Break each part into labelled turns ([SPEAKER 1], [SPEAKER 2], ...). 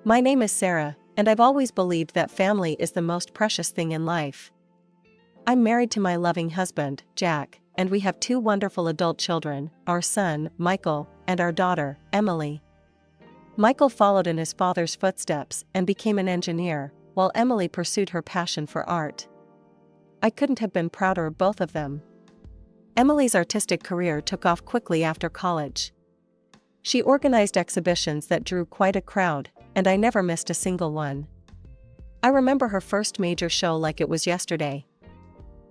[SPEAKER 1] My name is Sarah, and I've always believed that family is the most precious thing in life. I'm married to my loving husband, Jack, and we have 2 wonderful adult children, our son, Michael, and our daughter, Emily. Michael followed in his father's footsteps and became an engineer, while Emily pursued her passion for art. I couldn't have been prouder of both of them. Emily's artistic career took off quickly after college. She organized exhibitions that drew quite a crowd, and I never missed a single one. I remember her first major show like it was yesterday.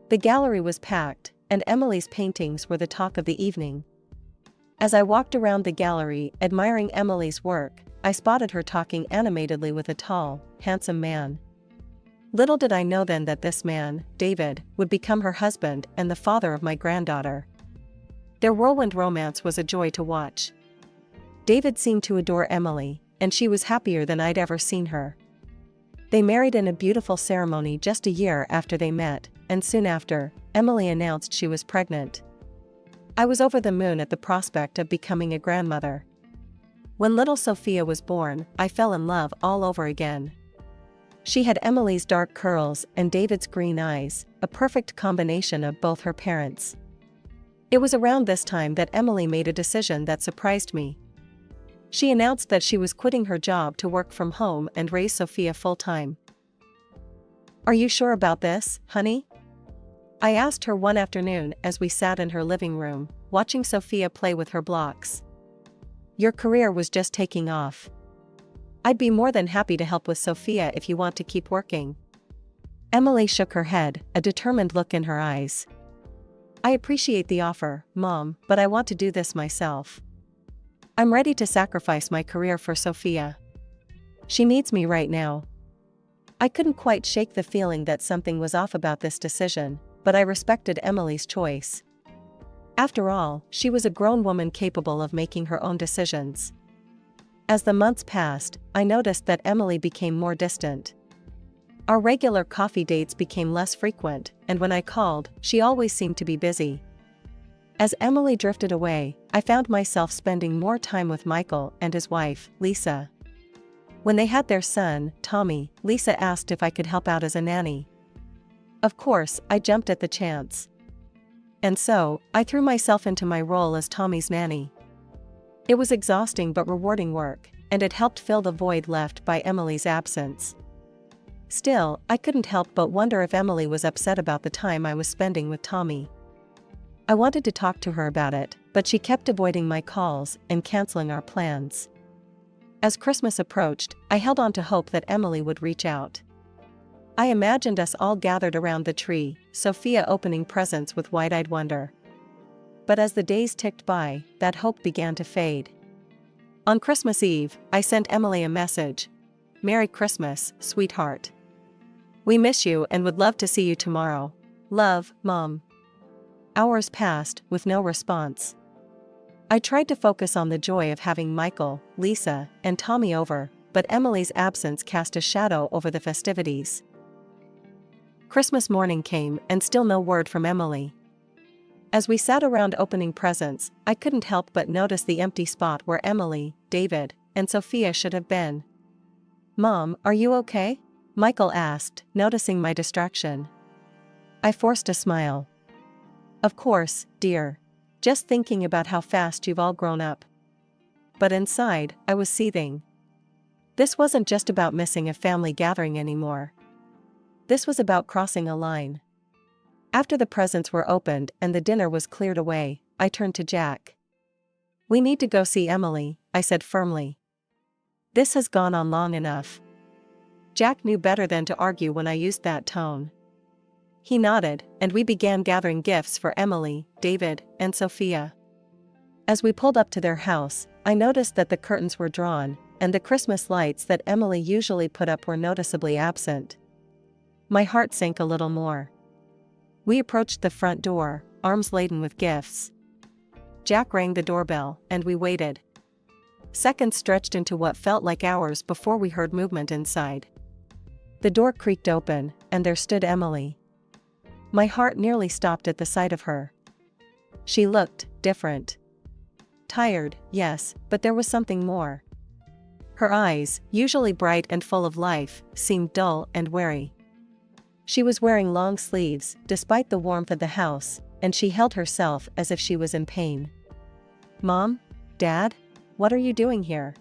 [SPEAKER 1] The gallery was packed, and Emily's paintings were the talk of the evening. As I walked around the gallery admiring Emily's work, I spotted her talking animatedly with a tall, handsome man. Little did I know then that this man, David, would become her husband and the father of my granddaughter. Their whirlwind romance was a joy to watch. David seemed to adore Emily, and she was happier than I'd ever seen her. They married in a beautiful ceremony just a year after they met, and soon after, Emily announced she was pregnant. I was over the moon at the prospect of becoming a grandmother. When little Sophia was born, I fell in love all over again. She had Emily's dark curls and David's green eyes, a perfect combination of both her parents. It was around this time that Emily made a decision that surprised me. She announced that she was quitting her job to work from home and raise Sophia full-time. "Are you sure about this, honey?" I asked her one afternoon as we sat in her living room, watching Sophia play with her blocks. "Your career was just taking off. I'd be more than happy to help with Sophia if you want to keep working." Emily shook her head, a determined look in her eyes. "I appreciate the offer, Mom, but I want to do this myself. I'm ready to sacrifice my career for Sophia. She needs me right now." I couldn't quite shake the feeling that something was off about this decision, but I respected Emily's choice. After all, she was a grown woman capable of making her own decisions. As the months passed, I noticed that Emily became more distant. Our regular coffee dates became less frequent, and when I called, she always seemed to be busy. As Emily drifted away, I found myself spending more time with Michael and his wife, Lisa. When they had their son, Tommy, Lisa asked if I could help out as a nanny. Of course, I jumped at the chance. And so, I threw myself into my role as Tommy's nanny. It was exhausting but rewarding work, and it helped fill the void left by Emily's absence. Still, I couldn't help but wonder if Emily was upset about the time I was spending with Tommy. I wanted to talk to her about it, but she kept avoiding my calls and canceling our plans. As Christmas approached, I held on to hope that Emily would reach out. I imagined us all gathered around the tree, Sophia opening presents with wide-eyed wonder. But as the days ticked by, that hope began to fade. On Christmas Eve, I sent Emily a message. "Merry Christmas, sweetheart. We miss you and would love to see you tomorrow. Love, Mom." Hours passed, with no response. I tried to focus on the joy of having Michael, Lisa, and Tommy over, but Emily's absence cast a shadow over the festivities. Christmas morning came and still no word from Emily. As we sat around opening presents, I couldn't help but notice the empty spot where Emily, David, and Sophia should have been. "Mom, are you okay?" Michael asked, noticing my distraction. I forced a smile. "Of course, dear. Just thinking about how fast you've all grown up." But inside, I was seething. This wasn't just about missing a family gathering anymore. This was about crossing a line. After the presents were opened and the dinner was cleared away, I turned to Jack. "We need to go see Emily," I said firmly. "This has gone on long enough." Jack knew better than to argue when I used that tone. He nodded, and we began gathering gifts for Emily, David, and Sophia. As we pulled up to their house, I noticed that the curtains were drawn, and the Christmas lights that Emily usually put up were noticeably absent. My heart sank a little more. We approached the front door, arms laden with gifts. Jack rang the doorbell, and we waited. Seconds stretched into what felt like hours before we heard movement inside. The door creaked open, and there stood Emily. My heart nearly stopped at the sight of her. She looked different. Tired, yes, but there was something more. Her eyes, usually bright and full of life, seemed dull and wary. She was wearing long sleeves, despite the warmth of the house, and she held herself as if she was in pain. "Mom? Dad? What are you doing here?"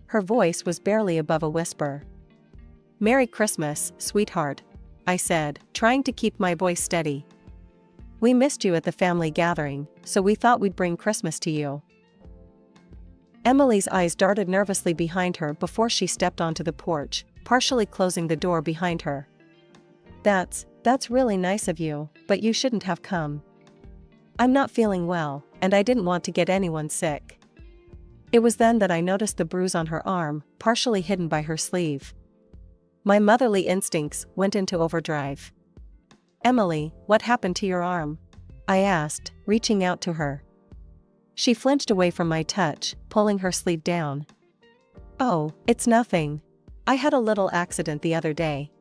[SPEAKER 1] Her voice was barely above a whisper. "Merry Christmas, sweetheart," I said, trying to keep my voice steady. "We missed you at the family gathering, so we thought we'd bring Christmas to you." Emily's eyes darted nervously behind her before she stepped onto the porch, partially closing the door behind her. That's really nice of you, but you shouldn't have come. I'm not feeling well, and I didn't want to get anyone sick." It was then that I noticed the bruise on her arm, partially hidden by her sleeve. My motherly instincts went into overdrive. "Emily, what happened to your arm?" I asked, reaching out to her. She flinched away from my touch, pulling her sleeve down. "Oh, it's nothing. I had a little accident the other day.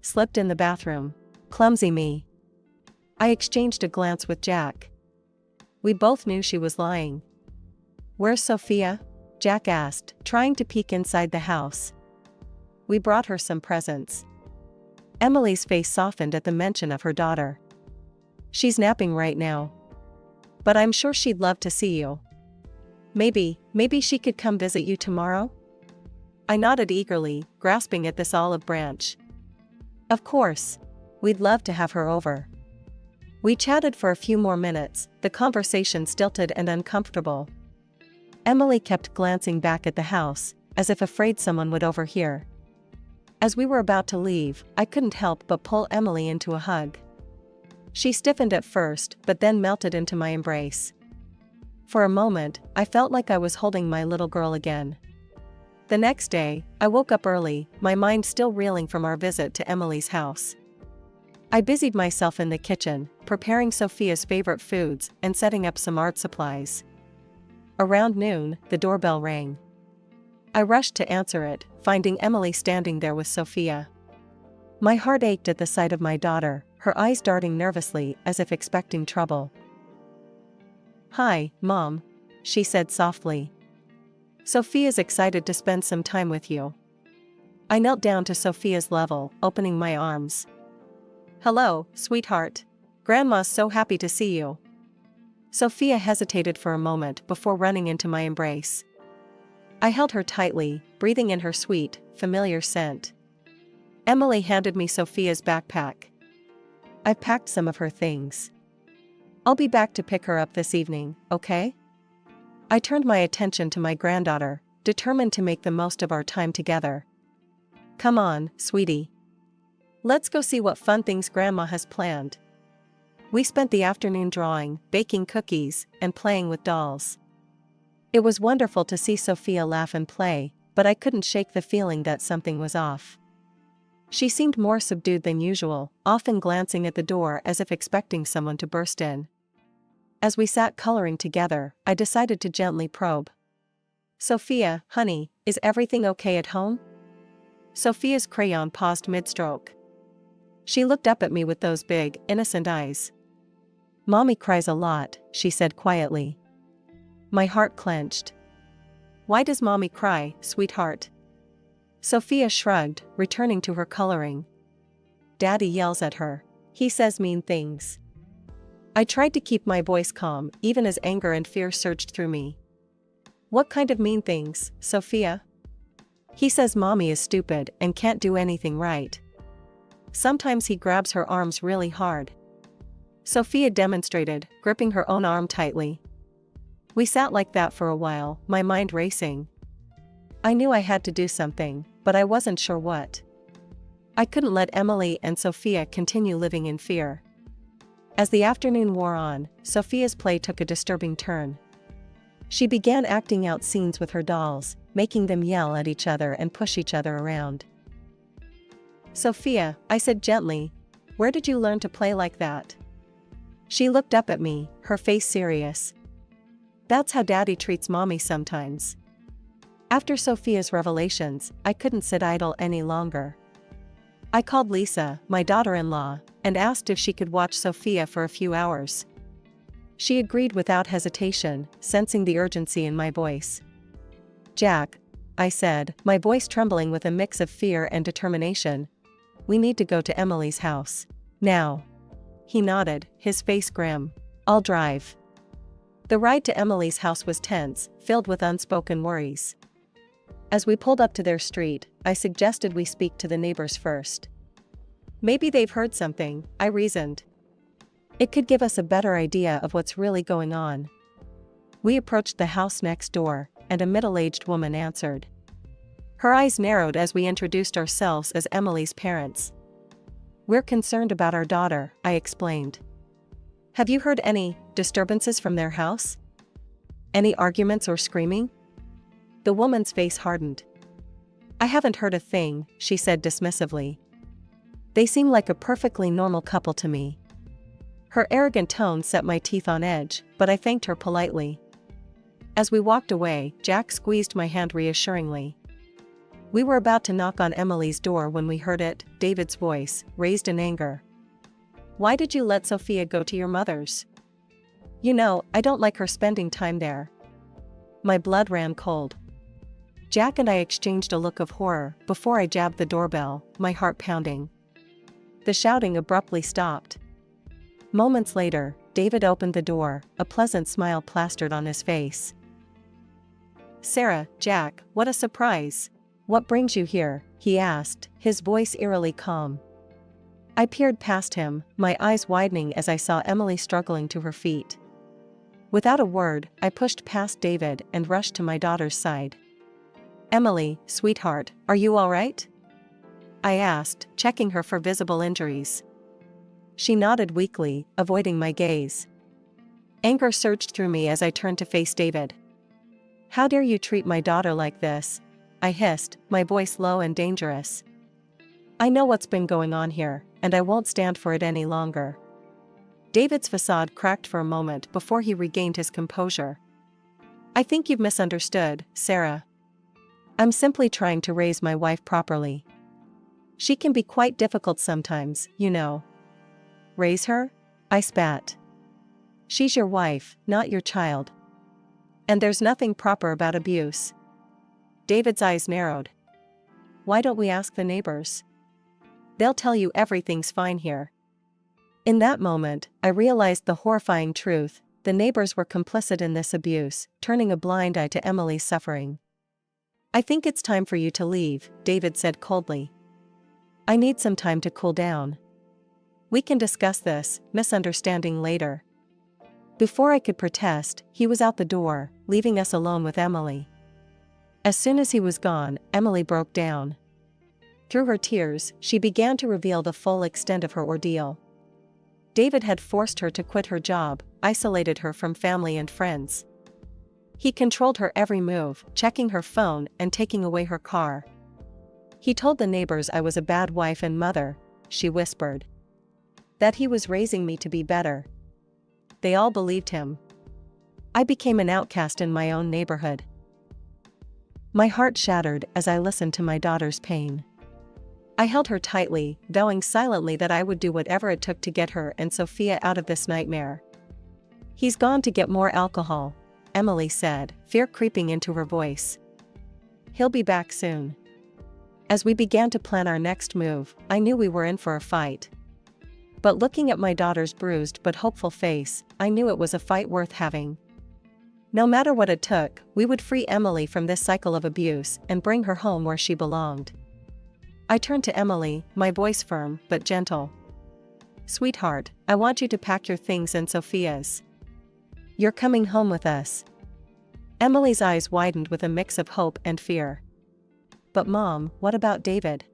[SPEAKER 1] Slipped in the bathroom. Clumsy me." I exchanged a glance with Jack. We both knew she was lying. "Where's Sophia?" Jack asked, trying to peek inside the house. "We brought her some presents." Emily's face softened at the mention of her daughter. "She's napping right now. But I'm sure she'd love to see you. Maybe she could come visit you tomorrow?" I nodded eagerly, grasping at this olive branch. "Of course. We'd love to have her over." We chatted for a few more minutes, the conversation stilted and uncomfortable. Emily kept glancing back at the house, as if afraid someone would overhear. As we were about to leave, I couldn't help but pull Emily into a hug. She stiffened at first, but then melted into my embrace. For a moment, I felt like I was holding my little girl again. The next day, I woke up early, my mind still reeling from our visit to Emily's house. I busied myself in the kitchen, preparing Sophia's favorite foods and setting up some art supplies. Around noon, the doorbell rang. I rushed to answer it, finding Emily standing there with Sophia. My heart ached at the sight of my daughter, her eyes darting nervously as if expecting trouble. "Hi, Mom," she said softly. "Sophia's excited to spend some time with you." I knelt down to Sophia's level, opening my arms. "Hello, sweetheart. Grandma's so happy to see you." Sophia hesitated for a moment before running into my embrace. I held her tightly, breathing in her sweet, familiar scent. Emily handed me Sophia's backpack. "I've packed some of her things. I'll be back to pick her up this evening, okay?" I turned my attention to my granddaughter, determined to make the most of our time together. "Come on, sweetie. Let's go see what fun things Grandma has planned." We spent the afternoon drawing, baking cookies, and playing with dolls. It was wonderful to see Sophia laugh and play, but I couldn't shake the feeling that something was off. She seemed more subdued than usual, often glancing at the door as if expecting someone to burst in. As we sat coloring together, I decided to gently probe. "Sophia, honey, is everything okay at home?" Sophia's crayon paused mid-stroke. She looked up at me with those big, innocent eyes. "Mommy cries a lot," she said quietly. My heart clenched. "Why does Mommy cry, sweetheart?" Sophia shrugged, returning to her coloring. "Daddy yells at her. He says mean things." I tried to keep my voice calm, even as anger and fear surged through me. "What kind of mean things, Sophia?" "He says Mommy is stupid and can't do anything right. Sometimes he grabs her arms really hard." Sophia demonstrated, gripping her own arm tightly. We sat like that for a while, my mind racing. I knew I had to do something, but I wasn't sure what. I couldn't let Emily and Sophia continue living in fear. As the afternoon wore on, Sophia's play took a disturbing turn. She began acting out scenes with her dolls, making them yell at each other and push each other around. "Sophia," I said gently, "where did you learn to play like that?" She looked up at me, her face serious. "That's how Daddy treats Mommy sometimes." After Sophia's revelations, I couldn't sit idle any longer. I called Lisa, my daughter-in-law, and asked if she could watch Sophia for a few hours. She agreed without hesitation, sensing the urgency in my voice. "Jack, I said, my voice trembling with a mix of fear and determination. We need to go to Emily's house. Now. He nodded, his face grim. I'll drive. The ride to Emily's house was tense, filled with unspoken worries. As we pulled up to their street, I suggested we speak to the neighbors first. Maybe they've heard something, I reasoned. It could give us a better idea of what's really going on. We approached the house next door, and a middle-aged woman answered. Her eyes narrowed as we introduced ourselves as Emily's parents. We're concerned about our daughter, I explained. Have you heard any disturbances from their house? Any arguments or screaming? The woman's face hardened. I haven't heard a thing, she said dismissively. They seem like a perfectly normal couple to me. Her arrogant tone set my teeth on edge, but I thanked her politely. As we walked away, Jack squeezed my hand reassuringly. We were about to knock on Emily's door when we heard it, David's voice, raised in anger. Why did you let Sophia go to your mother's? You know, I don't like her spending time there. My blood ran cold. Jack and I exchanged a look of horror before I jabbed the doorbell, my heart pounding. The shouting abruptly stopped. Moments later, David opened the door, a pleasant smile plastered on his face. Sarah, Jack, what a surprise. What brings you here? He asked, his voice eerily calm. I peered past him, my eyes widening as I saw Emily struggling to her feet. Without a word, I pushed past David and rushed to my daughter's side. Emily, sweetheart, are you all right? I asked, checking her for visible injuries. She nodded weakly, avoiding my gaze. Anger surged through me as I turned to face David. How dare you treat my daughter like this? I hissed, my voice low and dangerous. I know what's been going on here, and I won't stand for it any longer. David's facade cracked for a moment before he regained his composure. I think you've misunderstood, Sarah. I'm simply trying to raise my wife properly. She can be quite difficult sometimes, you know. Raise her? I spat. She's your wife, not your child. And there's nothing proper about abuse. David's eyes narrowed. Why don't we ask the neighbors? They'll tell you everything's fine here. In that moment, I realized the horrifying truth. The neighbors were complicit in this abuse, turning a blind eye to Emily's suffering. I think it's time for you to leave, David said coldly. I need some time to cool down. We can discuss this misunderstanding later. Before I could protest, he was out the door, leaving us alone with Emily. As soon as he was gone, Emily broke down. Through her tears, she began to reveal the full extent of her ordeal. David had forced her to quit her job, isolated her from family and friends. He controlled her every move, checking her phone and taking away her car. He told the neighbors I was a bad wife and mother, she whispered. That he was raising me to be better. They all believed him. I became an outcast in my own neighborhood. My heart shattered as I listened to my daughter's pain. I held her tightly, vowing silently that I would do whatever it took to get her and Sophia out of this nightmare. He's gone to get more alcohol, Emily said, fear creeping into her voice. He'll be back soon. As we began to plan our next move, I knew we were in for a fight. But looking at my daughter's bruised but hopeful face, I knew it was a fight worth having. No matter what it took, we would free Emily from this cycle of abuse and bring her home where she belonged. I turned to Emily, my voice firm but gentle. Sweetheart, I want you to pack your things and Sophia's. You're coming home with us. Emily's eyes widened with a mix of hope and fear. But Mom, what about David?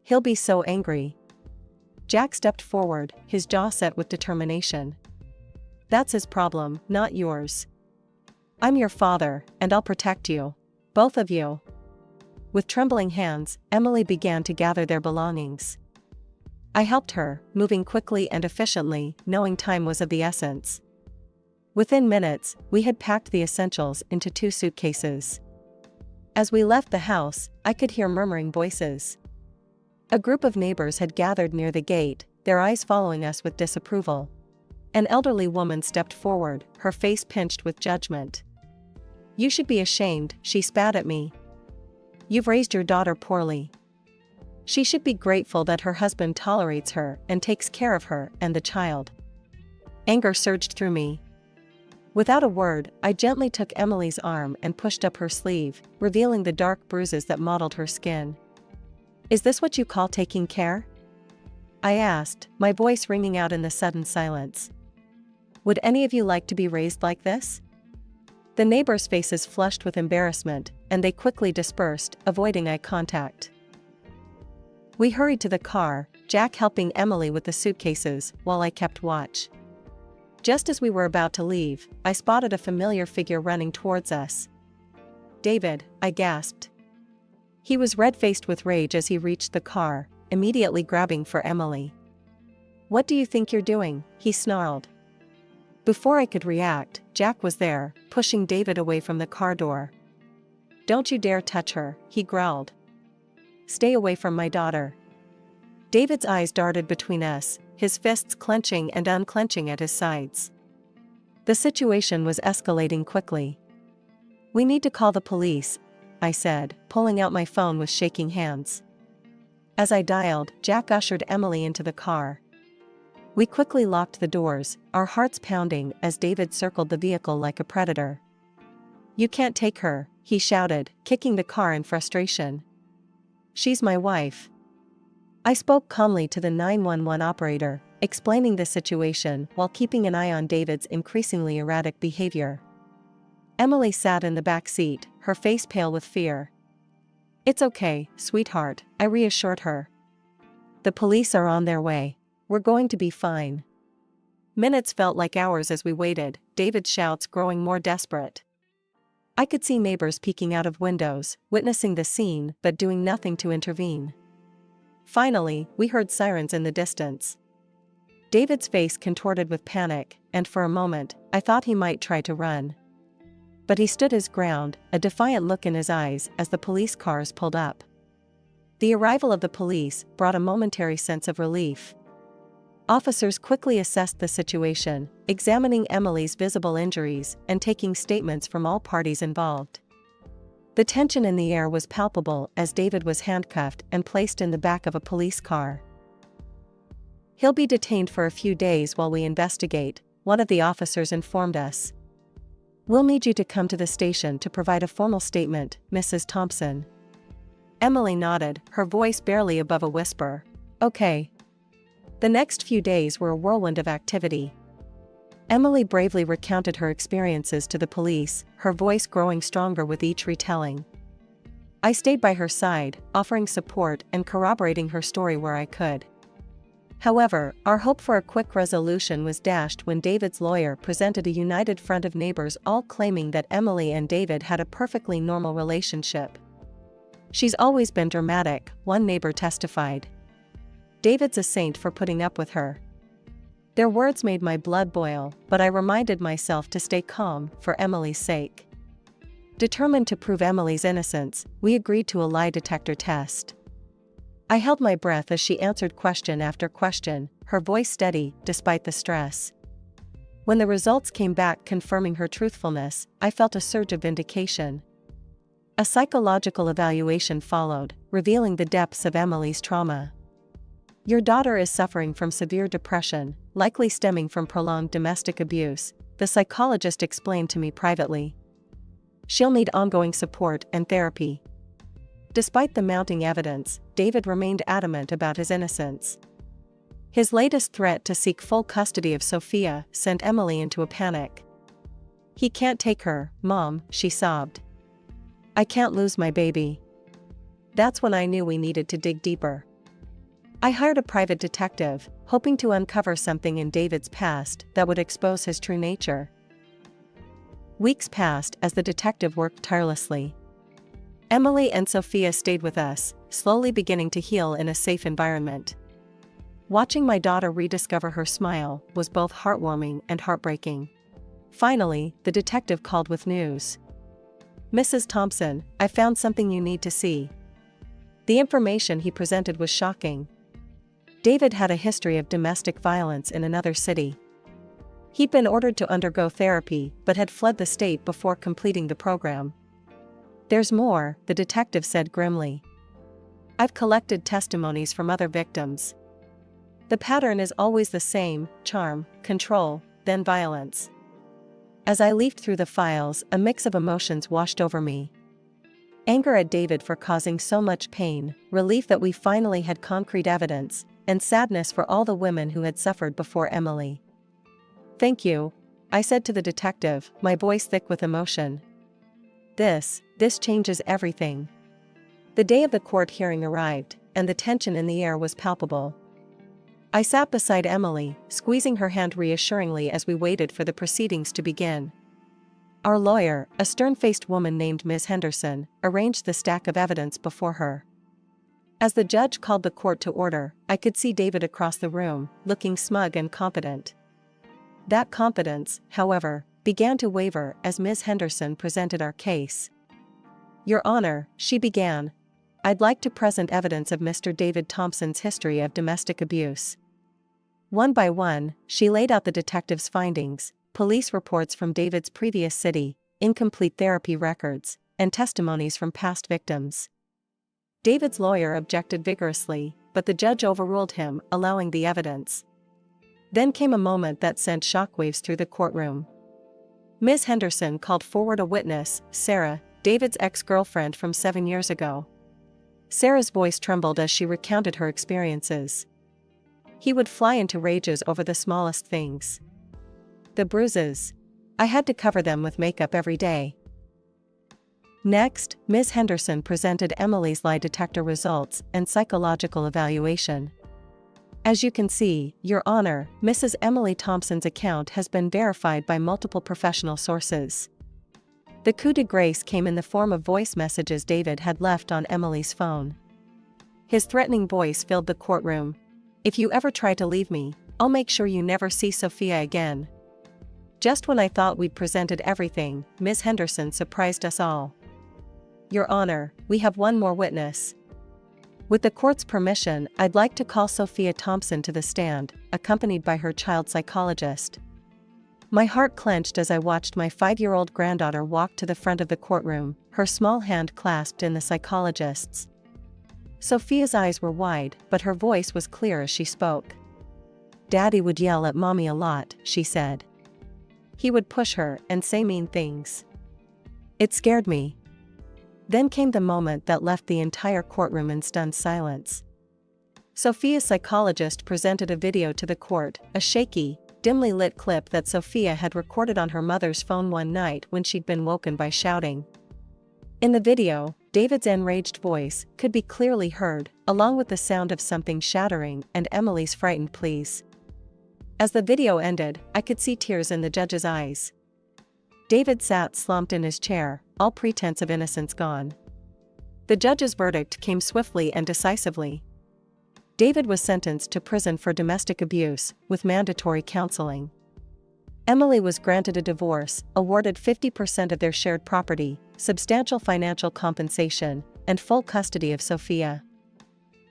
[SPEAKER 1] He'll be so angry. Jack stepped forward, his jaw set with determination. That's his problem, not yours. I'm your father, and I'll protect you. Both of you. With trembling hands, Emily began to gather their belongings. I helped her, moving quickly and efficiently, knowing time was of the essence. Within minutes, we had packed the essentials into 2 suitcases. As we left the house, I could hear murmuring voices. A group of neighbors had gathered near the gate, their eyes following us with disapproval. An elderly woman stepped forward, her face pinched with judgment. You should be ashamed, she spat at me. You've raised your daughter poorly. She should be grateful that her husband tolerates her and takes care of her and the child." Anger surged through me. Without a word, I gently took Emily's arm and pushed up her sleeve, revealing the dark bruises that mottled her skin. "Is this what you call taking care?" I asked, my voice ringing out in the sudden silence. "Would any of you like to be raised like this?" The neighbors' faces flushed with embarrassment, and they quickly dispersed, avoiding eye contact. We hurried to the car, Jack helping Emily with the suitcases, while I kept watch. Just as we were about to leave, I spotted a familiar figure running towards us. "David," I gasped. He was red-faced with rage as he reached the car, immediately grabbing for Emily. "What do you think you're doing?" he snarled. Before I could react, Jack was there, pushing David away from the car door. "Don't you dare touch her," he growled. "Stay away from my daughter." David's eyes darted between us, his fists clenching and unclenching at his sides. The situation was escalating quickly. "We need to call the police," I said, pulling out my phone with shaking hands. As I dialed, Jack ushered Emily into the car. We quickly locked the doors, our hearts pounding as David circled the vehicle like a predator. "You can't take her," he shouted, kicking the car in frustration. "She's my wife." I spoke calmly to the 911 operator, explaining the situation while keeping an eye on David's increasingly erratic behavior. Emily sat in the back seat, her face pale with fear. "It's okay, sweetheart," I reassured her. "The police are on their way. We're going to be fine." Minutes felt like hours as we waited, David's shouts growing more desperate. I could see neighbors peeking out of windows, witnessing the scene but doing nothing to intervene. Finally, we heard sirens in the distance. David's face contorted with panic, and for a moment, I thought he might try to run. But he stood his ground, a defiant look in his eyes as the police cars pulled up. The arrival of the police brought a momentary sense of relief. Officers quickly assessed the situation, examining Emily's visible injuries and taking statements from all parties involved. The tension in the air was palpable as David was handcuffed and placed in the back of a police car. "He'll be detained for a few days while we investigate," one of the officers informed us. "We'll need you to come to the station to provide a formal statement, Mrs. Thompson." Emily nodded, her voice barely above a whisper. "Okay." The next few days were a whirlwind of activity. Emily bravely recounted her experiences to the police, her voice growing stronger with each retelling. I stayed by her side, offering support and corroborating her story where I could. However, our hope for a quick resolution was dashed when David's lawyer presented a united front of neighbors all claiming that Emily and David had a perfectly normal relationship. "She's always been dramatic," one neighbor testified. "David's a saint for putting up with her." Their words made my blood boil, but I reminded myself to stay calm for Emily's sake. Determined to prove Emily's innocence, we agreed to a lie detector test. I held my breath as she answered question after question, her voice steady despite the stress. When the results came back confirming her truthfulness, I felt a surge of vindication. A psychological evaluation followed, revealing the depths of Emily's trauma. "Your daughter is suffering from severe depression, likely stemming from prolonged domestic abuse," the psychologist explained to me privately. "She'll need ongoing support and therapy." Despite the mounting evidence, David remained adamant about his innocence. His latest threat to seek full custody of Sophia sent Emily into a panic. "He can't take her, Mom," she sobbed. "I can't lose my baby." That's when I knew we needed to dig deeper. I hired a private detective, hoping to uncover something in David's past that would expose his true nature. Weeks passed as the detective worked tirelessly. Emily and Sophia stayed with us, slowly beginning to heal in a safe environment. Watching my daughter rediscover her smile was both heartwarming and heartbreaking. Finally, the detective called with news. "Mrs. Thompson, I found something you need to see." The information he presented was shocking. David had a history of domestic violence in another city. He'd been ordered to undergo therapy but had fled the state before completing the program. "There's more," the detective said grimly. "I've collected testimonies from other victims. The pattern is always the same: charm, control, then violence." As I leafed through the files, a mix of emotions washed over me. Anger at David for causing so much pain, relief that we finally had concrete evidence, and sadness for all the women who had suffered before Emily. "Thank you," I said to the detective, my voice thick with emotion. This changes everything." The day of the court hearing arrived, and the tension in the air was palpable. I sat beside Emily, squeezing her hand reassuringly as we waited for the proceedings to begin. Our lawyer, a stern-faced woman named Ms. Henderson, arranged the stack of evidence before her. As the judge called the court to order, I could see David across the room, looking smug and confident. That confidence, however, began to waver as Ms. Henderson presented our case. "Your Honor," she began, "I'd like to present evidence of Mr. David Thompson's history of domestic abuse." One by one, she laid out the detective's findings, police reports from David's previous city, incomplete therapy records, and testimonies from past victims. David's lawyer objected vigorously, but the judge overruled him, allowing the evidence. Then came a moment that sent shockwaves through the courtroom. Ms. Henderson called forward a witness, Sarah, David's ex-girlfriend from 7 years ago. Sarah's voice trembled as she recounted her experiences. He would fly into rages over the smallest things. The bruises. I had to cover them with makeup every day. Next, Ms. Henderson presented Emily's lie detector results and psychological evaluation. "As you can see, Your Honor, Mrs. Emily Thompson's account has been verified by multiple professional sources." The coup de grace came in the form of voice messages David had left on Emily's phone. His threatening voice filled the courtroom. "If you ever try to leave me, I'll make sure you never see Sophia again." Just when I thought we'd presented everything, Ms. Henderson surprised us all. "Your Honor, we have one more witness. With the court's permission, I'd like to call Sophia Thompson to the stand, accompanied by her child psychologist." My heart clenched as I watched my 5-year-old granddaughter walk to the front of the courtroom, her small hand clasped in the psychologist's. Sophia's eyes were wide, but her voice was clear as she spoke. "Daddy would yell at Mommy a lot," she said. "He would push her and say mean things. It scared me." Then came the moment that left the entire courtroom in stunned silence. Sophia's psychologist presented a video to the court, a shaky, dimly lit clip that Sophia had recorded on her mother's phone one night when she'd been woken by shouting. In the video, David's enraged voice could be clearly heard, along with the sound of something shattering and Emily's frightened pleas. As the video ended, I could see tears in the judge's eyes. David sat slumped in his chair, all pretense of innocence gone. The judge's verdict came swiftly and decisively. David was sentenced to prison for domestic abuse, with mandatory counseling. Emily was granted a divorce, awarded 50% of their shared property, substantial financial compensation, and full custody of Sophia.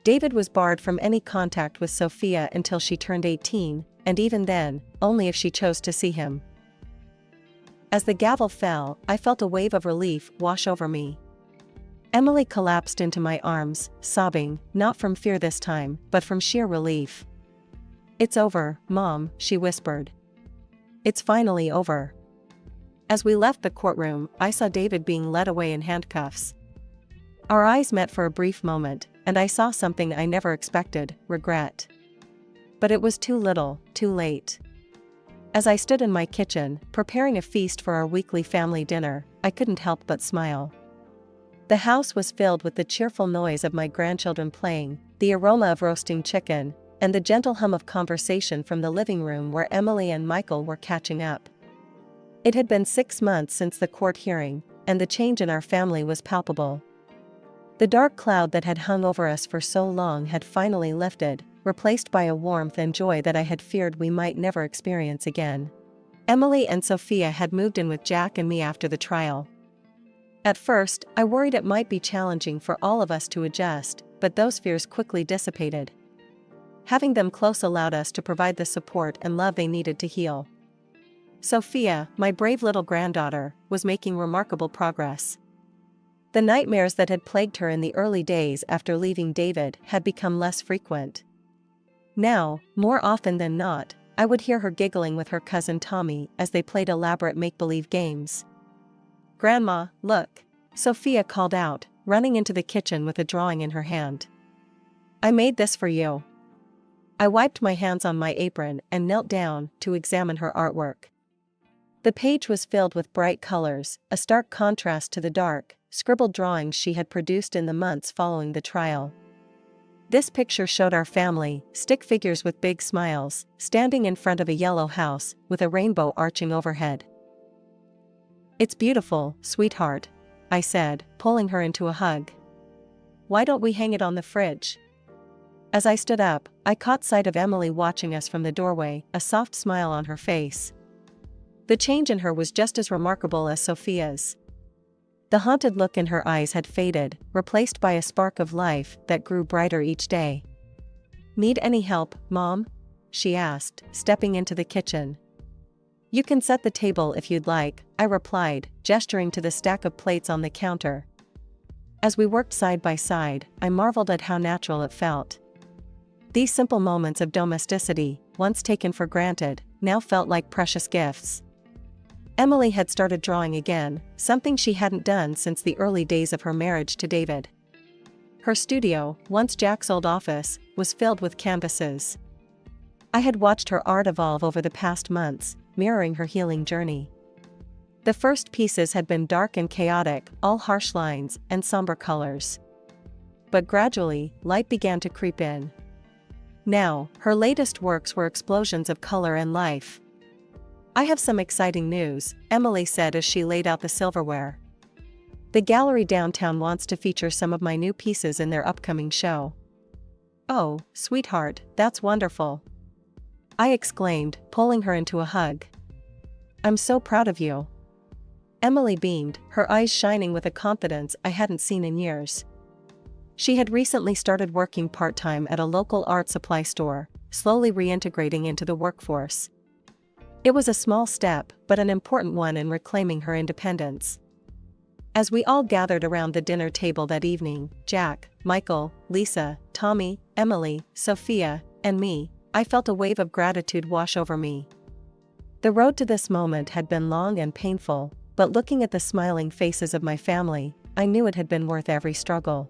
[SPEAKER 1] David was barred from any contact with Sophia until she turned 18, and even then, only if she chose to see him. As the gavel fell, I felt a wave of relief wash over me. Emily collapsed into my arms, sobbing, not from fear this time, but from sheer relief. "It's over, Mom," she whispered. "It's finally over." As we left the courtroom, I saw David being led away in handcuffs. Our eyes met for a brief moment, and I saw something I never expected: regret. But it was too little, too late. As I stood in my kitchen, preparing a feast for our weekly family dinner, I couldn't help but smile. The house was filled with the cheerful noise of my grandchildren playing, the aroma of roasting chicken, and the gentle hum of conversation from the living room where Emily and Michael were catching up. It had been 6 months since the court hearing, and the change in our family was palpable. The dark cloud that had hung over us for so long had finally lifted, replaced by a warmth and joy that I had feared we might never experience again. Emily and Sophia had moved in with Jack and me after the trial. At first, I worried it might be challenging for all of us to adjust, but those fears quickly dissipated. Having them close allowed us to provide the support and love they needed to heal. Sophia, my brave little granddaughter, was making remarkable progress. The nightmares that had plagued her in the early days after leaving David had become less frequent. Now, more often than not, I would hear her giggling with her cousin Tommy as they played elaborate make-believe games. "Grandma, look!" Sophia called out, running into the kitchen with a drawing in her hand. "I made this for you." I wiped my hands on my apron and knelt down to examine her artwork. The page was filled with bright colors, a stark contrast to the dark, scribbled drawings she had produced in the months following the trial. This picture showed our family, stick figures with big smiles, standing in front of a yellow house with a rainbow arching overhead. "It's beautiful, sweetheart," I said, pulling her into a hug. "Why don't we hang it on the fridge?" As I stood up, I caught sight of Emily watching us from the doorway, a soft smile on her face. The change in her was just as remarkable as Sophia's. The haunted look in her eyes had faded, replaced by a spark of life that grew brighter each day. "Need any help, Mom?" she asked, stepping into the kitchen. "You can set the table if you'd like," I replied, gesturing to the stack of plates on the counter. As we worked side by side, I marveled at how natural it felt. These simple moments of domesticity, once taken for granted, now felt like precious gifts. Emily had started drawing again, something she hadn't done since the early days of her marriage to David. Her studio, once Jack's old office, was filled with canvases. I had watched her art evolve over the past months, mirroring her healing journey. The first pieces had been dark and chaotic, all harsh lines and somber colors. But gradually, light began to creep in. Now, her latest works were explosions of color and life. "I have some exciting news," Emily said as she laid out the silverware. "The gallery downtown wants to feature some of my new pieces in their upcoming show." "Oh, sweetheart, that's wonderful," I exclaimed, pulling her into a hug. "I'm so proud of you." Emily beamed, her eyes shining with a confidence I hadn't seen in years. She had recently started working part-time at a local art supply store, slowly reintegrating into the workforce. It was a small step, but an important one in reclaiming her independence. As we all gathered around the dinner table that evening, Jack, Michael, Lisa, Tommy, Emily, Sophia, and me, I felt a wave of gratitude wash over me. The road to this moment had been long and painful, but looking at the smiling faces of my family, I knew it had been worth every struggle.